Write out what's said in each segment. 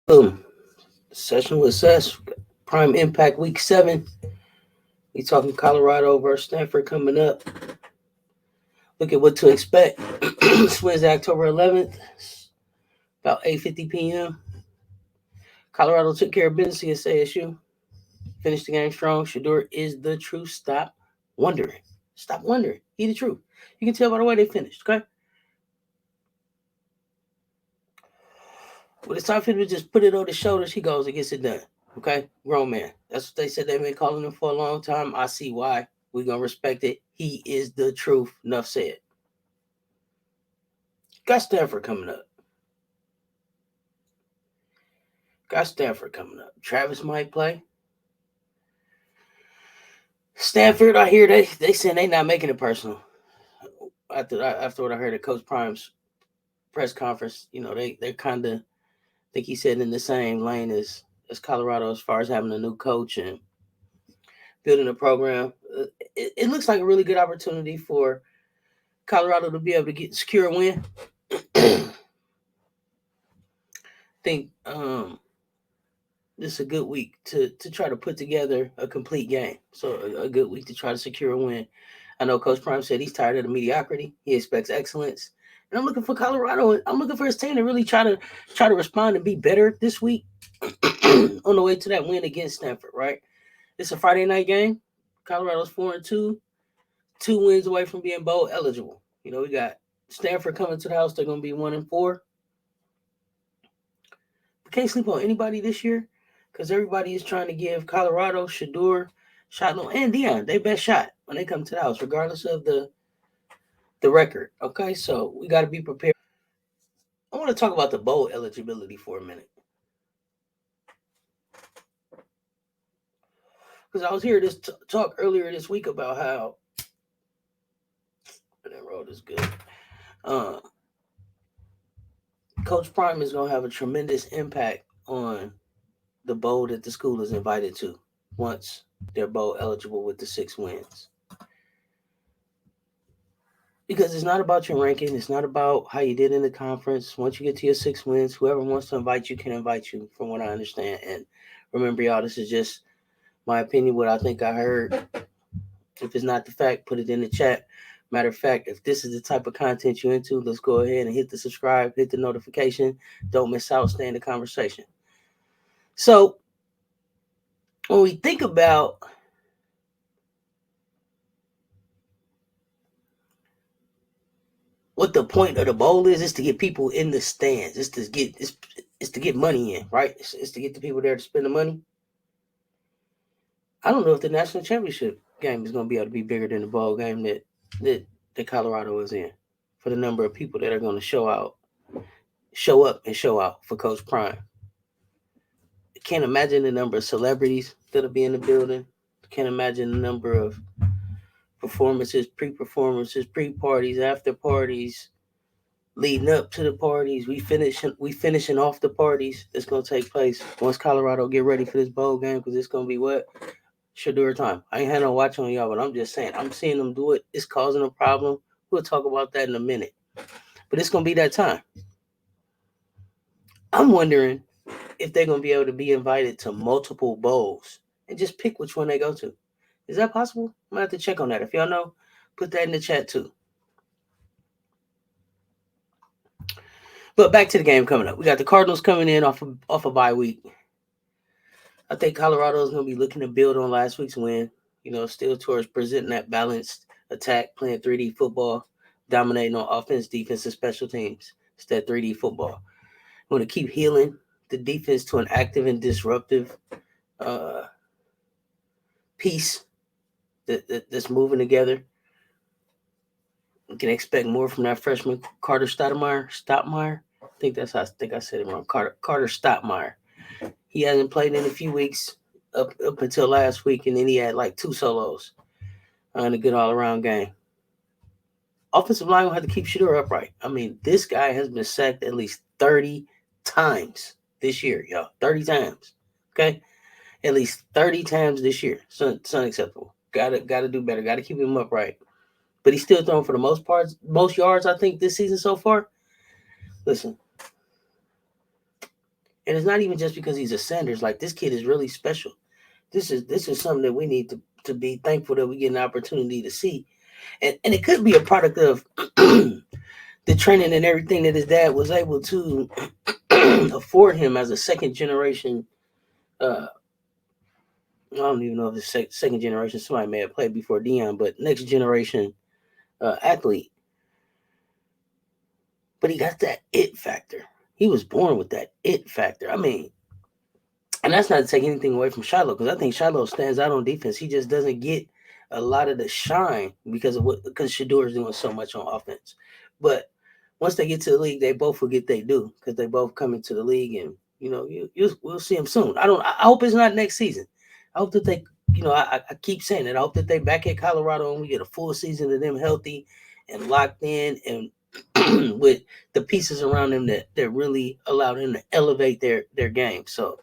Boom. Session with Cess. Prime Impact Week 7. We talking Colorado versus Stanford coming up. Look at what to expect. It's Wednesday, October 11th. About 8:50 p.m. Colorado took care of business against ASU. Finished the game strong. Shedeur is the truth. Stop wondering. Stop wondering. He the truth. You can tell by the way they finished, okay? When it's time for him to just put it on his shoulders, he goes and gets it done. Okay? Grown man. That's what they said they've been calling him for a long time. I see why. We're going to respect it. He is the truth. Enough said. Got Stanford coming up. Travis might play. Stanford, I hear they saying they not making it personal. After what I heard at Coach Prime's press conference, they kind of think he's sitting in the same lane as Colorado as far as having a new coach and building a program. It looks like a really good opportunity for Colorado to be able to secure a win. I think this is a good week to try to put together a complete game. So a good week to try to secure a win. I know Coach Prime said he's tired of the mediocrity. He expects excellence. And I'm looking for Colorado. I'm looking for his team to really try to respond and be better this week on the way to that win against Stanford, right? It's a Friday night game. Colorado's 4-2, 2 wins away from being bowl eligible. We got Stanford coming to the house. They're going to be 1-4. We can't sleep on anybody this year because everybody is trying to give Colorado, Shedeur, Shotlow, and Dion their best shot when they come to the house, regardless of the record. Okay, so we got to be prepared. I want to talk about the bowl eligibility for a minute. Because I was hearing this talk earlier this week about how that road is good. Coach Prime is going to have a tremendous impact on the bowl that the school is invited to once they're bowl eligible with the 6 wins. Because it's not about your ranking. It's not about how you did in the conference. Once you get to your 6 wins, whoever wants to invite you can invite you, from what I understand. And remember, y'all, this is just my opinion, what I think I heard. If it's not the fact, put it in the chat. Matter of fact, if this is the type of content you're into, let's go ahead and hit the subscribe, hit the notification. Don't miss out. Stay in the conversation. So, when we think about what the point of the bowl is to get people in the stands. It's to get money in, right? It's to get the people there to spend the money. I don't know if the national championship game is going to be able to be bigger than the bowl game that Colorado is in, for the number of people that are going to show up and show out for Coach Prime. I can't imagine the number of celebrities that'll be in the building. I can't imagine the number of performances, pre-performances, pre-parties, after parties, leading up to the parties. We finishing off the parties that's going to take place once Colorado get ready for this bowl game, because it's going to be what? Shedeur time. I ain't had no watch on y'all, but I'm just saying, I'm seeing them do it. It's causing a problem. We'll talk about that in a minute. But it's going to be that time. I'm wondering if they're going to be able to be invited to multiple bowls and just pick which one they go to. Is that possible? I'm going to have to check on that. If y'all know, put that in the chat too. But back to the game coming up. We got the Cardinals coming in off a bye week. I think Colorado is going to be looking to build on last week's win. Still towards presenting that balanced attack, playing 3D football, dominating on offense, defense, and special teams. It's that 3D football. We want to keep healing the defense to an active and disruptive piece that's moving together. We can expect more from that freshman Carter Stottmeyer. I think I said it wrong. Carter Stottmeyer. He hasn't played in a few weeks up until last week, and then he had like 2 solos in a good all around game. Offensive line will have to keep Shedeur upright. I mean, this guy has been sacked at least 30 times this year, y'all. 30 times. Okay? At least 30 times this year. It's unacceptable. Gotta do better. Gotta keep him upright. But he's still throwing for the most yards, I think, this season so far. Listen. And it's not even just because he's a Sanders. Like, this kid is really special. This is something that we need to be thankful that we get an opportunity to see. And it could be a product of the training and everything that his dad was able to afford him as a second generation. I don't even know if it's second generation. Somebody may have played before Dion, but next generation athlete. But he got that it factor. He was born with that it factor. I mean, and that's not to take anything away from Shiloh, because I think Shiloh stands out on defense. He just doesn't get a lot of the shine because Shedeur is doing so much on offense. But once they get to the league, they both will get they do, because they both come into the league, and we'll see them soon. I hope it's not next season. I hope that they, I keep saying it. I hope that they back at Colorado and we get a full season of them healthy and locked in, and with the pieces around them that really allow them to elevate their game. So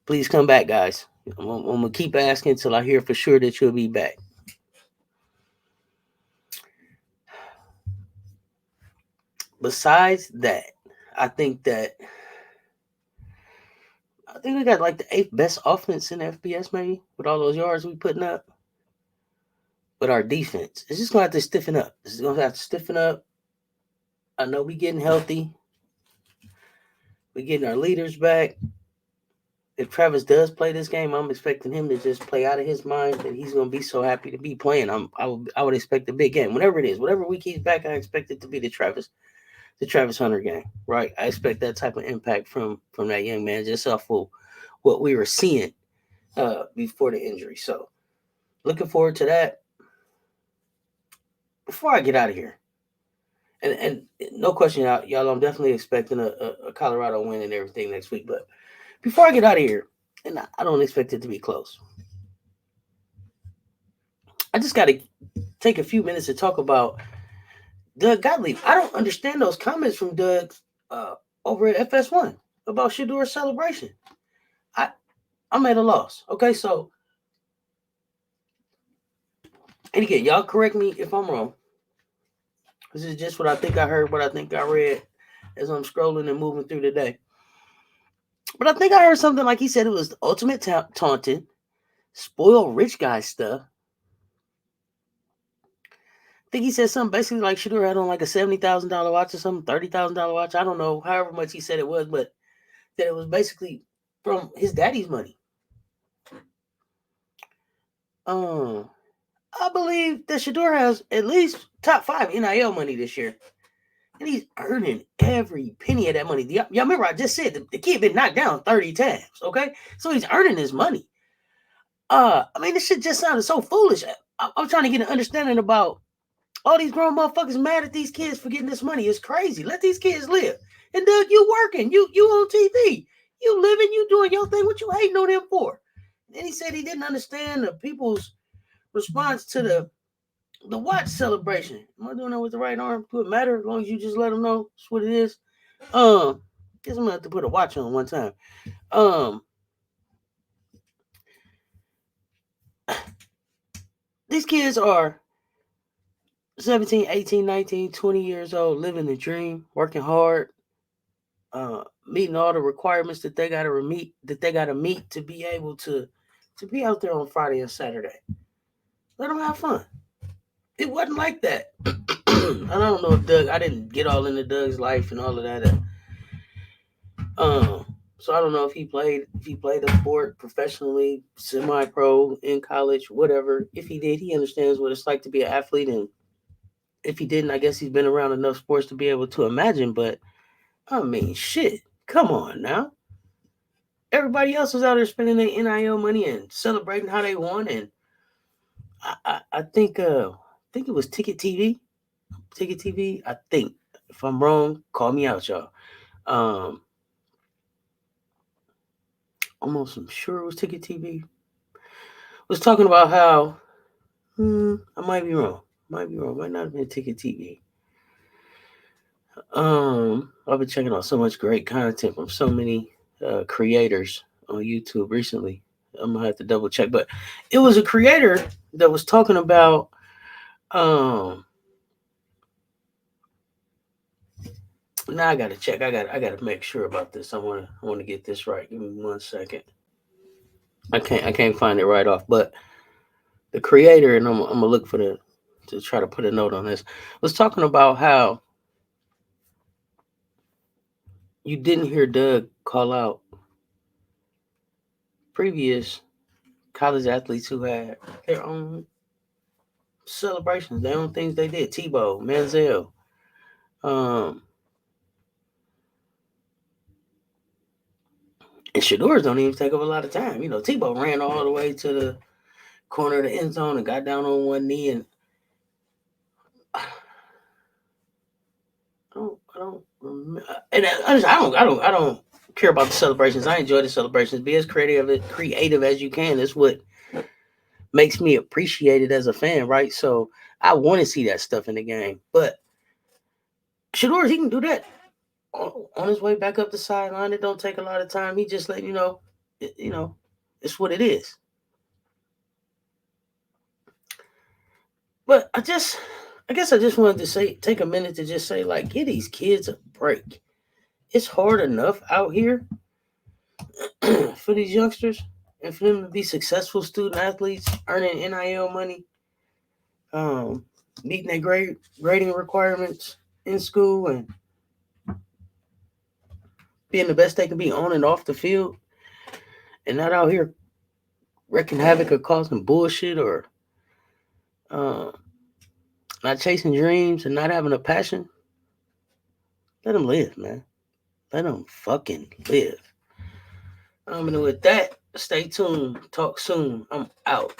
please come back, guys. I'm gonna keep asking until I hear for sure that you'll be back. Besides that, I think we got like the 8th best offense in the FBS, maybe, with all those yards we putting up. But our defense, it's just gonna have to stiffen up. It's gonna have to stiffen up. I know we getting healthy. We getting our leaders back. If Travis does play this game, I'm expecting him to just play out of his mind, and he's gonna be so happy to be playing. I would expect a big game, whatever it is, whatever week he's back. I expect it to be the Travis Hunter game, right? I expect that type of impact from that young man, just off of what we were seeing before the injury. So looking forward to that. Before I get out of here, and no question, y'all, I'm definitely expecting a Colorado win and everything next week. But before I get out of here, and I don't expect it to be close, I just got to take a few minutes to talk about Doug Gottlieb. I don't understand those comments from Doug over at FS1 about Shedeur's celebration. I'm at a loss. Okay, so, and again, y'all correct me if I'm wrong. This is just what I think I heard, what I think I read as I'm scrolling and moving through the day. But I think I heard something like he said it was the ultimate taunting, spoiled rich guy stuff. I think he said something basically like Shedeur had on like a $70,000 watch or something, $30,000 watch. I don't know, however much he said it was, but that it was basically from his daddy's money. I believe that Shedeur has at least top 5 NIL money this year. And he's earning every penny of that money. Y'all remember I just said the kid been knocked down 30 times, okay? So he's earning his money. I mean, this shit just sounded so foolish. I'm trying to get an understanding about all these grown motherfuckers mad at these kids for getting this money. It's crazy. Let these kids live. And Doug, you working. You on TV. You living. You doing your thing. What you hating on him for? And then he said he didn't understand the people's response to the watch celebration. Am I doing that with the right arm? Do it matter as long as you just let them know that's what it is? Guess I'm gonna have to put a watch on one time. These kids are 17, 18, 19, 20 years old, living the dream, working hard, meeting all the requirements that they gotta meet to be able to be out there on Friday and Saturday. Let them have fun. It wasn't like that. I don't know if I didn't get all into Doug's life and all of that. So I don't know if he played a sport professionally, semi-pro, in college, whatever. If he did, he understands what it's like to be an athlete, and if he didn't, I guess he's been around enough sports to be able to imagine. But I mean, shit, come on now. Everybody else was out there spending their NIL money and celebrating how they won, and I think it was Ticket TV. I think, if I'm wrong, call me out, y'all. almost I'm sure it was Ticket TV, was talking about how I might be wrong. Might not have been Ticket TV. I've been checking out so much great content from so many creators on YouTube recently. I'm gonna have to double check, but it was a creator that was talking about. Um, now I gotta check. I gotta make sure about this. I wanna get this right. Give me 1 second. I can't find it right off, but the creator, and I'm gonna look for the to try to put a note on this, was talking about how you didn't hear Doug call out previous college athletes who had their own celebrations, their own things they did. Tebow, Manziel, um, and Shedeurs don't even take up a lot of time. Tebow ran all the way to the corner of the end zone and got down on one knee, and I don't remember, and I don't care about the celebrations. I enjoy the celebrations. Be as creative as you can. That's what makes me appreciate it as a fan, right? So I want to see that stuff in the game, but Shedeurs, he can do that on his way back up the sideline. It don't take a lot of time. He just let you know, it's what it is. But I guess I just wanted to say, take a minute to just say, like, give these kids a break. It's hard enough out here for these youngsters and for them to be successful student athletes, earning NIL money, um, meeting their grading requirements in school, and being the best they can be on and off the field, and not out here wreaking havoc or causing bullshit or uh, not chasing dreams and not having a passion. Let them live, man. Let them fucking live. And with that, stay tuned. Talk soon. I'm out.